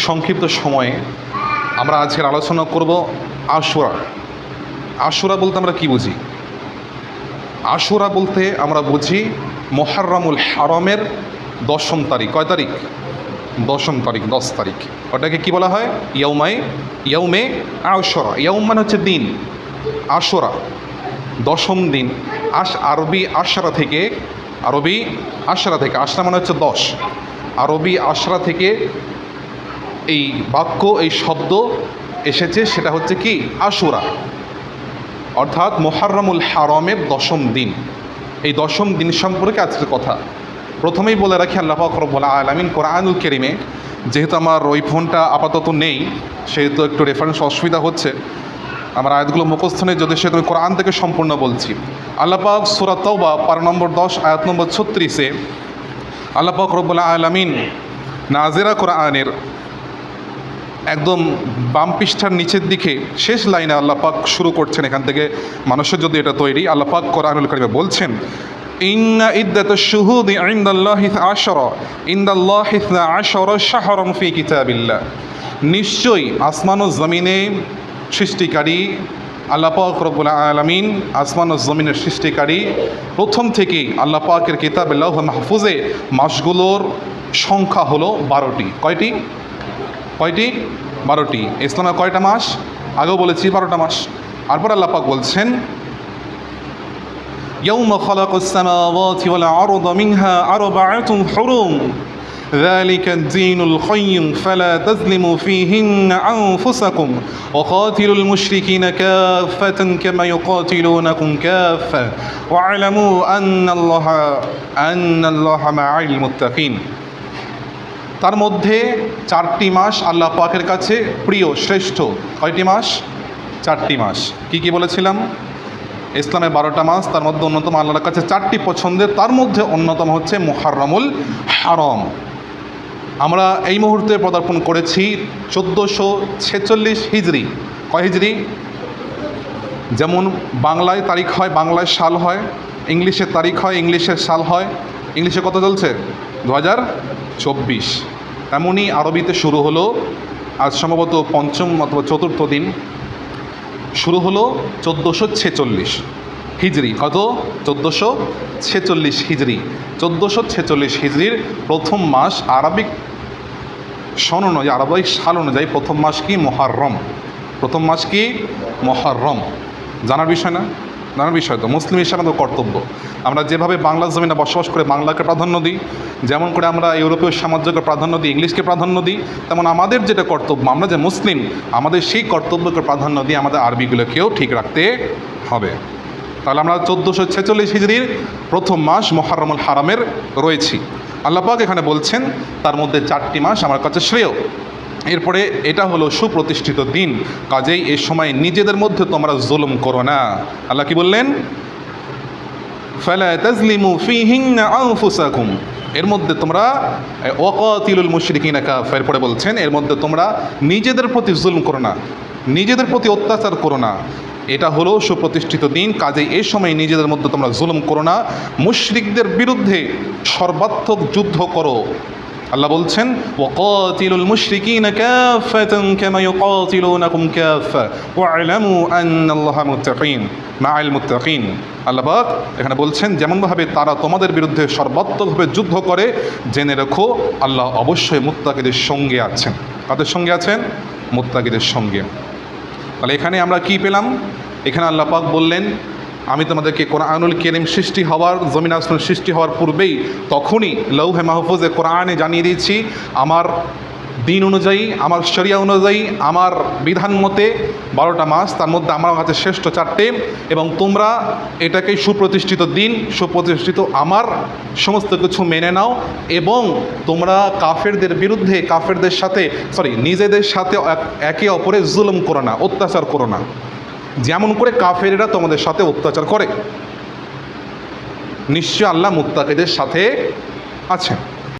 সংক্ষিপ্ত সময়ে আমরা আজকের আলোচনা করব আশুরা। আশুরা বলতে আমরা কি বুঝি? আশুরা বলতে আমরা বুঝি মুহররমুল হারমের 10ম তারিখ। কয় তারিখ? 10ম তারিখ, 10 তারিখ। ওটাকে কি বলা হয়? ইয়ৌমে আশুরা। ইয়ৌম মানে হচ্ছে দিন, আশুরা 10ম দিন। আরবি আশরা থেকে, আশরা মানে হচ্ছে 10। আরবি আশরা থেকে এই বাক্য, এই শব্দ এসেছে, সেটা হচ্ছে কি? আশুরা, অর্থাৎ মুহররমুল হারমের 10ম দিন। এই 10ম দিন সম্পর্কে আজকের কথা। প্রথমেই বলে রাখি, আল্লাহ পাক রব্বুল আলামিন কোরআনুল কারীমে, যেহেতু আমার ওই ফোনটা আপাতত নেই সেহেতু একটু রেফারেন্স অসুবিধা হচ্ছে, আমার আয়াতগুলো মুখস্থ নেই, যদি সেহেতু আমি কোরআন থেকে সম্পূর্ণ বলছি। আল্লাহ পাক সূরা তাওবা পারা নম্বর 10 আয়াত নম্বর 36-এ আল্লাহ পাক রব্বুল আলামিন নাজিরা কোরআনের একদম বাম পৃষ্ঠার নিচের দিকে শেষ লাইনে আল্লাহ পাক শুরু করছেন। এখান থেকে মানুষের যদি এটা তৈরি, আল্লাহ পাক কোরআনুল কারীমে বলছেন, ইন্না ইদ্দাতাশ শুহুদি ইনদাল্লাহি 12 শাহরান ফি কিতাবিল্লাহ। নিশ্চয়ই আসমান ও জমিনে সৃষ্টিকারী আল্লাহ পাক রব্বুল আলামিন, আসমান ও জমিনের সৃষ্টিকারী, প্রথম থেকেই আল্লাহ পাকের কিতাবে লাউহ মাহফুজে মাসগুলোর সংখ্যা হলো 12টি। কয়টি? 12টি। ইসলামে কয়টা মাস? আগেও বলেছি 12টা মাস। তারপর আল্লাহ পাক বলছেন, ইয়াউমা খালাকাস সামাওয়াতি ওয়াল আরদা মিনহা আরবাআতুন হুরুম ذلك الدين القيم فلا تظلموا فيهن أنفسكم وقاتلوا المشركين كافة كما يقاتلونكم كافة واعلموا أن الله مع المتقين। তার মধ্যে 4টি মাস আল্লাহ পাকের কাছে প্রিয়, শ্রেষ্ঠ। কয়টি মাস? 4টি মাস। কি বলেছিলাম? ইসলামে 12টা মাস, তার মধ্যে অন্যতম আল্লাহর কাছে 4টি পছন্দের, তার মধ্যে অন্যতম হচ্ছে মুহররমুল হারম। আমরা এই মুহূর্তে পদার্পণ করেছি 1446 হিজরি। কয় হিজরি? যেমন বাংলায় তারিখ হয়, বাংলায় সাল হয়, ইংলিশের তারিখ হয়, ইংলিশের সাল হয়। ইংলিশে কত চলছে? 2024। তেমনই আরবিতে শুরু হলো, আজ সম্ভবত 5ম অথবা 4র্থ দিন, শুরু হলো 1446 হিজরি। কত? 1446 হিজরি। 1446 হিজরির প্রথম মাস আরবিক সন অনুযায়ী, আরবিক সাল অনুযায়ী প্রথম মাস কি? মুহররম। প্রথম মাস কি? মুহররম। জানার বিষয় না? জানার বিষয় তো। মুসলিম হিসাবে আমাদের কর্তব্য, আমরা যেভাবে বাংলার জমিনে বসবাস করে বাংলাকে প্রাধান্য দিই, যেমন করে আমরা ইউরোপীয় সাম্রাজ্যকে প্রাধান্য দিই, ইংলিশকে প্রাধান্য দিই, তেমন আমাদের যেটা কর্তব্য, আমরা যে মুসলিম, আমাদের সেই কর্তব্যকে প্রাধান্য দিয়ে আমাদের আরবিগুলোকেও ঠিক রাখতে হবে। তাহলে আমরা 1446 হিজরির প্রথম মাস মুহররমুল হারমের রয়েছি। আল্লাহ পাক এখানে বলছেন তার মধ্যে 4টি মাস আমার কাছে শ্রেয়। এরপরে এটা হলো সুপ্রতিষ্ঠিত দিন, কাজেই এই সময় নিজেদের মধ্যে তোমরা জুলুম করো না। আল্লাহ কি বললেন? ফালা তাজলিমু ফীহিন্না আনফুসাকুম। এর মধ্যে তোমরা ওয়াকাতিলুল মুশরিকিনা কাফা। এরপরে বলছেন এর মধ্যে তোমরা নিজেদের প্রতি জুলুম করো না, নিজেদের প্রতি অত্যাচার করো না। এটা হলো সুপ্রতিষ্ঠিত দিন, কাজেই এই সময় নিজেদের মধ্যে তোমরা জুলুম করো না, মুশরিকদের বিরুদ্ধে সর্বাত্মক যুদ্ধ করো। আল্লাহ বলছেন, ওয়াকাতিলুল মুশরিকিনা কাফাতান কামা ইউকাতিলুনাকুম কাফা ওয়া'লামু আন্নাল্লাহা মা'আল মুত্তাকিন। আল্লাহ পাক এখানে বলছেন যেমনভাবে তারা তোমাদের বিরুদ্ধে সর্বাত্মকভাবে যুদ্ধ করে, জেনে রেখো আল্লাহ অবশ্যই মুত্তাকিদের সঙ্গে আছেন। কাদের সঙ্গে আছেন? মুত্তাকিদের সঙ্গে। তাহলে এখানে আমরা কি পেলাম? এখানে আল্লাহ পাক বললেন, আমি তোমাদেরকে কোরআনুল কারীম সৃষ্টি হওয়ার, জমিন আসমান সৃষ্টি হওয়ার পূর্বেই তখনই লৌহে মাহফুজে কোরআনে জানিয়ে দিয়েছি আমার দিন অনুযায়ী, আমার শরিয়া অনুযায়ী, আমার বিধান মতে 12টা মাস, তার মধ্যে আমার কাছে শ্রেষ্ঠ 4টে, এবং তোমরা এটাকেই সুপ্রতিষ্ঠিত দিন, সুপ্রতিষ্ঠিত আমার সমস্ত কিছু মেনে নাও, এবং তোমরা কাফেরদের বিরুদ্ধে, কাফেরদের সাথে নিজেদের সাথে একে অপরে জুলুম করো না, অত্যাচার করো না, যেমন করে কাফেরেরা তোমাদের সাথে অত্যাচার করে। নিশ্চয় আল্লাহ মুত্তাকিদের সাথে আছেন।